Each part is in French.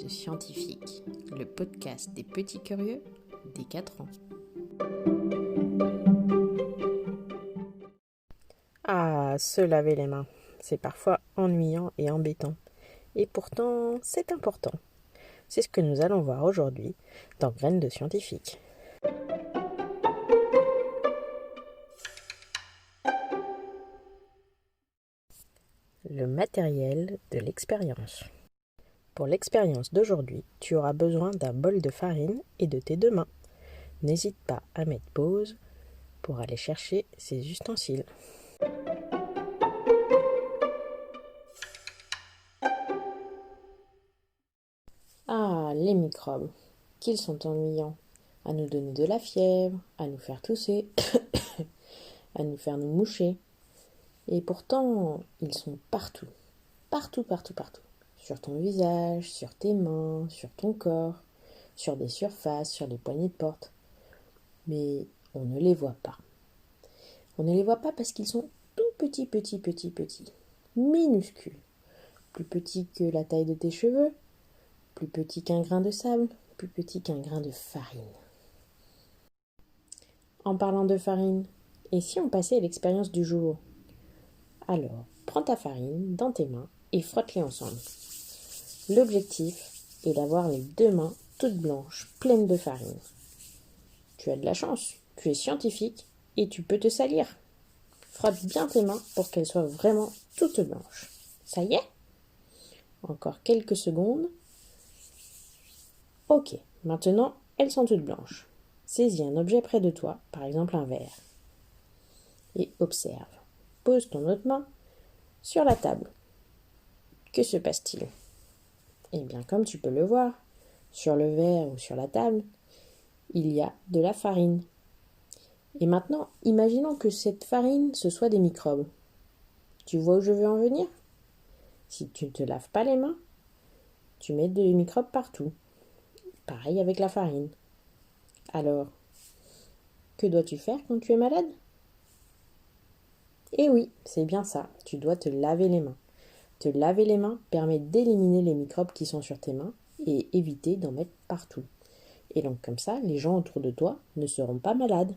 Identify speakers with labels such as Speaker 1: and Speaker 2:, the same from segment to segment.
Speaker 1: de Scientifique, le podcast des petits curieux des 4 ans.
Speaker 2: Ah, se laver les mains, c'est parfois ennuyant et embêtant. Et pourtant, c'est important. C'est ce que nous allons voir aujourd'hui dans Graines de Scientifique. Le matériel de l'expérience. Pour l'expérience d'aujourd'hui, tu auras besoin d'un bol de farine et de tes 2 mains. N'hésite pas à mettre pause pour aller chercher ces ustensiles. Ah, les microbes, qu'ils sont ennuyants, à nous donner de la fièvre, à nous faire tousser, à nous faire nous moucher. Et pourtant, ils sont partout, partout, partout, partout. Sur ton visage, sur tes mains, sur ton corps, sur des surfaces, sur les poignées de porte. Mais on ne les voit pas. On ne les voit pas parce qu'ils sont tout petits, petits, petits, petits, minuscules. Plus petits que la taille de tes cheveux, plus petits qu'un grain de sable, plus petits qu'un grain de farine. En parlant de farine, et si on passait à l'expérience du jour ? Alors, prends ta farine dans tes mains et frotte-les ensemble. L'objectif est d'avoir les 2 mains toutes blanches, pleines de farine. Tu as de la chance, tu es scientifique et tu peux te salir. Frotte bien tes mains pour qu'elles soient vraiment toutes blanches. Ça y est ? Encore quelques secondes. Ok, maintenant elles sont toutes blanches. Saisis un objet près de toi, par exemple un verre, et observe. Pose ton autre main sur la table. Que se passe-t-il ? Eh bien, comme tu peux le voir, sur le verre ou sur la table, il y a de la farine. Et maintenant, imaginons que cette farine, ce soit des microbes. Tu vois où je veux en venir ? Si tu ne te laves pas les mains, tu mets des microbes partout. Pareil avec la farine. Alors, que dois-tu faire quand tu es malade ? Eh oui, c'est bien ça, tu dois te laver les mains. Te laver les mains permet d'éliminer les microbes qui sont sur tes mains et éviter d'en mettre partout. Et donc comme ça, les gens autour de toi ne seront pas malades.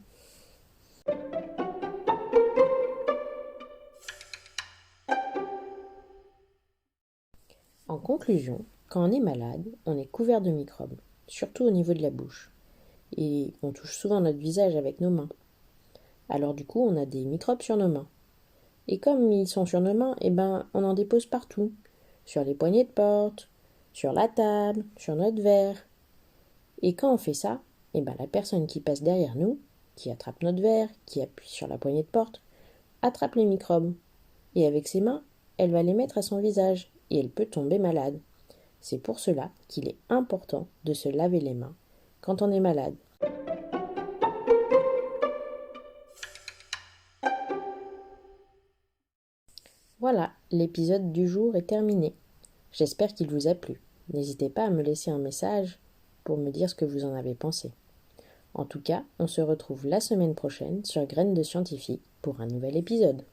Speaker 2: En conclusion, quand on est malade, on est couvert de microbes, surtout au niveau de la bouche. Et on touche souvent notre visage avec nos mains. Alors du coup, on a des microbes sur nos mains. Et comme ils sont sur nos mains, on en dépose partout. Sur les poignées de porte, sur la table, sur notre verre. Et quand on fait ça, la personne qui passe derrière nous, qui attrape notre verre, qui appuie sur la poignée de porte, attrape les microbes. Et avec ses mains, elle va les mettre à son visage et elle peut tomber malade. C'est pour cela qu'il est important de se laver les mains quand on est malade. Voilà, l'épisode du jour est terminé. J'espère qu'il vous a plu. N'hésitez pas à me laisser un message pour me dire ce que vous en avez pensé. En tout cas, on se retrouve la semaine prochaine sur Graines de Scientifique pour un nouvel épisode.